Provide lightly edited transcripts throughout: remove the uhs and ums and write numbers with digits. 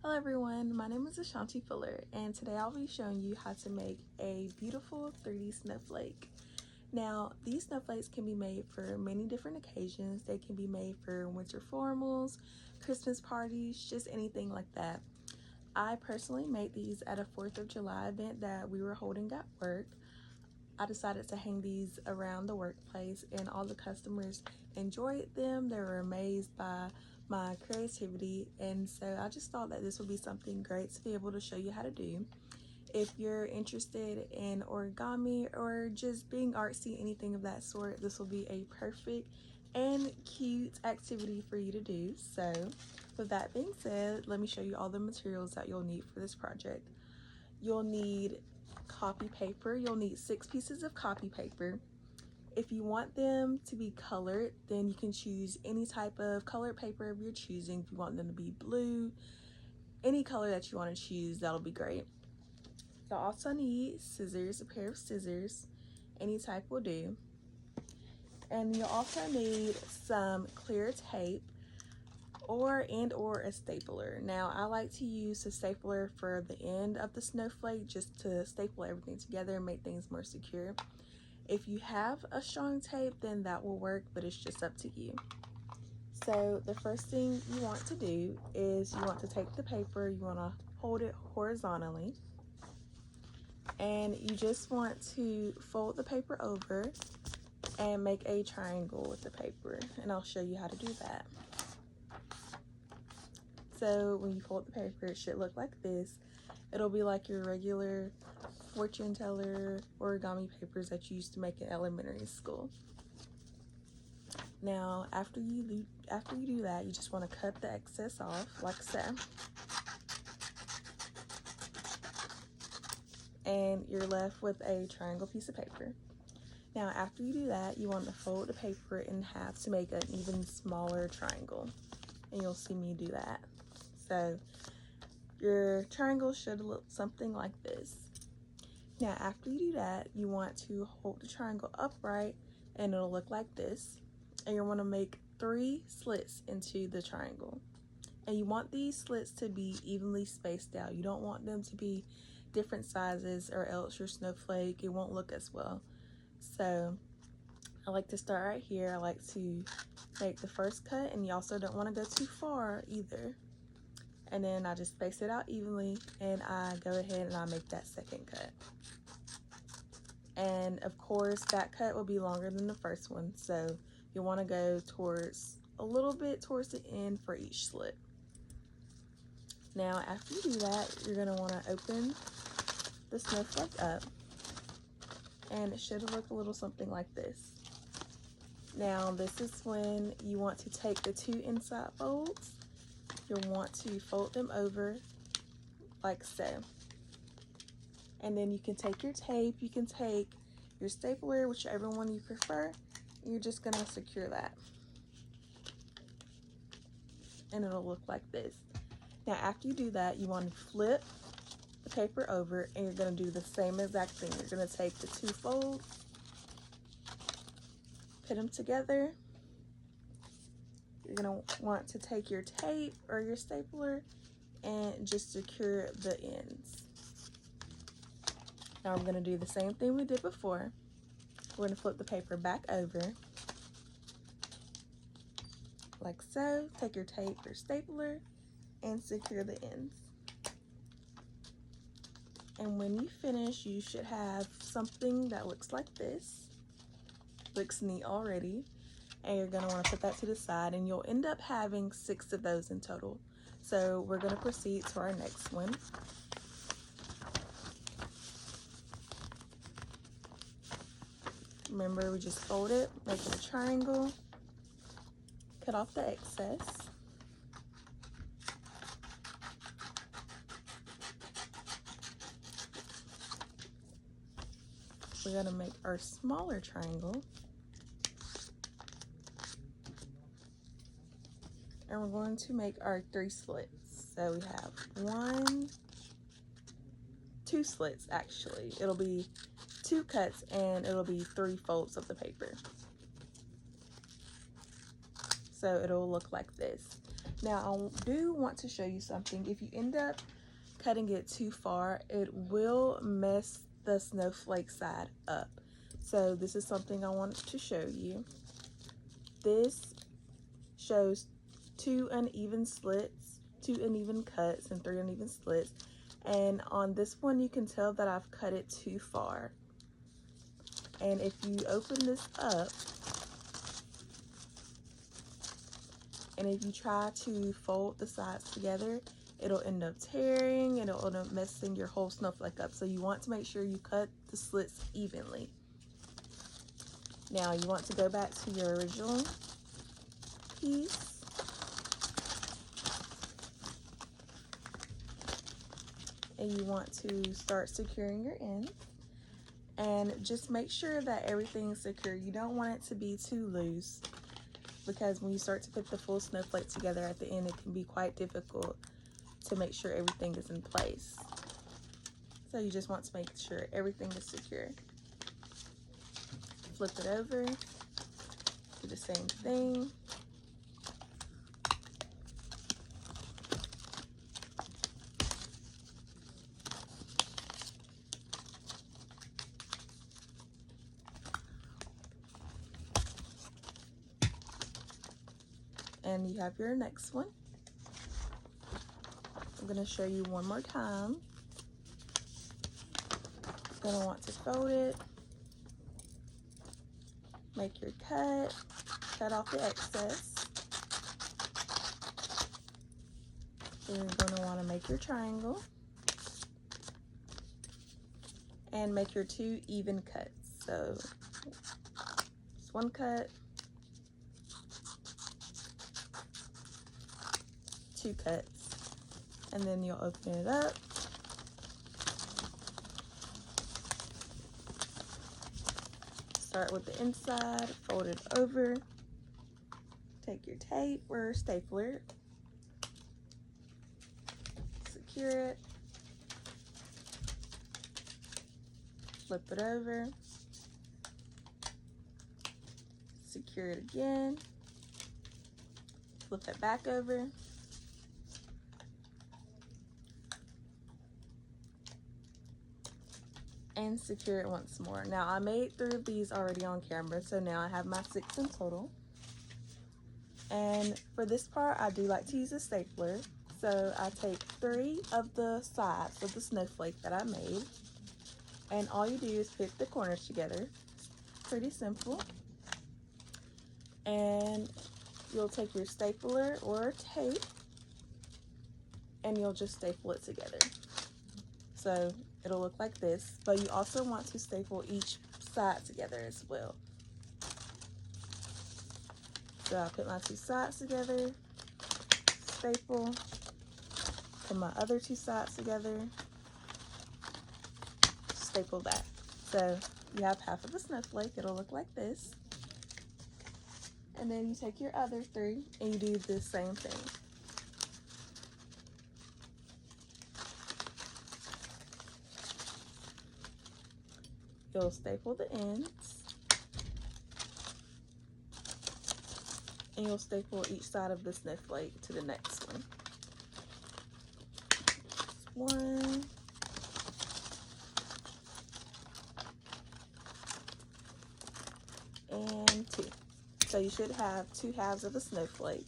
Hello everyone, my name is Ashanti Fuller and today I'll be showing you how to make a beautiful 3D snowflake. Now these snowflakes can be made for many different occasions. They can be made for winter formals, Christmas parties, just anything like that. I personally made these at a 4th of July event that we were holding at work. I decided to hang these around the workplace and all the customers enjoyed them. They were amazed by my creativity, and so I just thought that this would be something great to be able to show you how to do. If you're interested in origami or just being artsy, anything of that sort, this will be a perfect and cute activity for you to do. So with that being said, let me show you all the materials that you'll need for this project. You'll need copy paper. You'll need 6 pieces of copy paper. If you want them to be colored, then you can choose any type of colored paper of your choosing. If you want them to be blue, any color that you want to choose, that'll be great. You'll also need scissors, a pair of scissors, any type will do. And you'll also need some clear tape or a stapler. Now I like to use a stapler for the end of the snowflake just to staple everything together and make things more secure. If you have a strong tape, then that will work, but it's just up to you. So the first thing you want to do is you want to take the paper, you want to hold it horizontally, and you just want to fold the paper over and make a triangle with the paper, and I'll show you how to do that. So when you fold the paper, it should look like this. It'll be like your regular fortune teller origami papers that you used to make in elementary school. Now after you do that, you just want to cut the excess off like so, and you're left with a triangle piece of paper. Now after you do that, you want to fold the paper in half to make an even smaller triangle, and you'll see me do that. So your triangle should look something like this. Now after you do that, you want to hold the triangle upright and it'll look like this. And you want to make 3 slits into the triangle. And you want these slits to be evenly spaced out. You don't want them to be different sizes, or else your snowflake, it won't look as well. So I like to start right here. I like to make the first cut, and you also don't want to go too far either. And then I just space it out evenly, and I go ahead and I make that second cut. And of course that cut will be longer than the first one, so you'll want to go towards a little bit towards the end for each slit. Now after you do that, you're going to want to open the snowflake up, and it should look a little something like this. Now this is when you want to take the 2 inside folds. You'll want to fold them over like so. And then you can take your tape, you can take your stapler, whichever one you prefer, and you're just gonna secure that. And it'll look like this. Now after you do that, you want to flip the paper over, and you're gonna do the same exact thing. You're gonna take the 2 folds, put them together. You're gonna want to take your tape or your stapler and just secure the ends. Now we're gonna do the same thing we did before. We're gonna flip the paper back over like so. Take your tape or stapler and secure the ends. And when you finish, you should have something that looks like this. Looks neat already. And you're gonna wanna put that to the side, and you'll end up having 6 of those in total. So we're gonna proceed to our next one. Remember, we just fold it, make it a triangle, cut off the excess. We're gonna make our smaller triangle. And we're going to make our 3 slits. So we have 2 slits actually. It'll be 2 cuts, and it'll be 3 folds of the paper. So it'll look like this. Now I do want to show you something. If you end up cutting it too far, it will mess the snowflake side up. So this is something I wanted to show you. This shows 2 uneven slits, 2 uneven cuts, and 3 uneven slits. And on this one, you can tell that I've cut it too far. And if you open this up, and if you try to fold the sides together, it'll end up tearing and it'll end up messing your whole snowflake up. So you want to make sure you cut the slits evenly. Now you want to go back to your original piece. And you want to start securing your ends. And just make sure that everything's secure. You don't want it to be too loose, because when you start to put the full snowflake together at the end, it can be quite difficult to make sure everything is in place. So you just want to make sure everything is secure. Flip it over, do the same thing. And you have your next one. I'm going to show you one more time. You're going to want to fold it, make your cut off the excess. Then you're going to want to make your triangle and make your 2 even cuts. So just 1 cut, 2 cuts, and then you'll open it up. Start with the inside, fold it over, take your tape or stapler, secure it, flip it over, secure it again, flip it back over, and secure it once more. Now I made 3 of these already on camera, so now I have my 6 in total. And for this part, I do like to use a stapler. So I take 3 of the sides of the snowflake that I made, and all you do is put the corners together. Pretty simple. And you'll take your stapler or tape and you'll just staple it together. So it'll look like this, but you also want to staple each side together as well. So I put my 2 sides together, staple, put my other 2 sides together, staple that. So you have half of a snowflake. It'll look like this. And then you take your other 3 and you do the same thing. You'll staple the ends, and you'll staple each side of the snowflake to the next one. 1, and 2. So you should have 2 halves of a snowflake,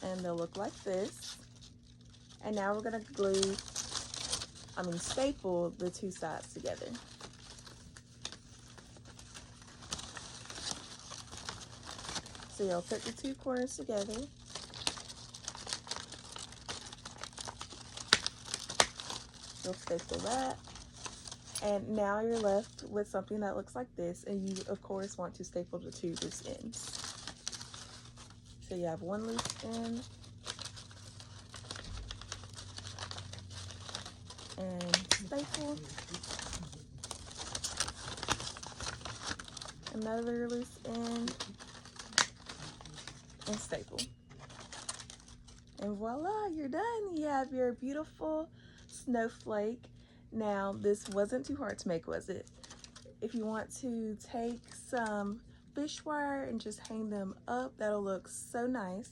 and they'll look like this. And now we're going to staple the 2 sides together. So you'll put the 2 corners together. You'll staple that. And now you're left with something that looks like this, and you of course want to staple the 2 loose ends. So you have 1 loose end and staple, another loose end and staple, and voila, you're done. You have your beautiful snowflake. Now this wasn't too hard to make, was it? If you want to take some fish wire and just hang them up. That'll look so nice.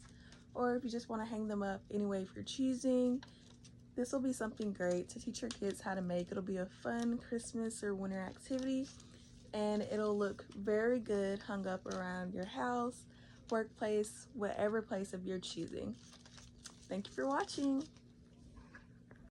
Or if you just want to hang them up any way if you're choosing, this will be something great to teach your kids how to make. It'll be a fun Christmas or winter activity, and it'll look very good hung up around your house, workplace, whatever place of your choosing. Thank you for watching.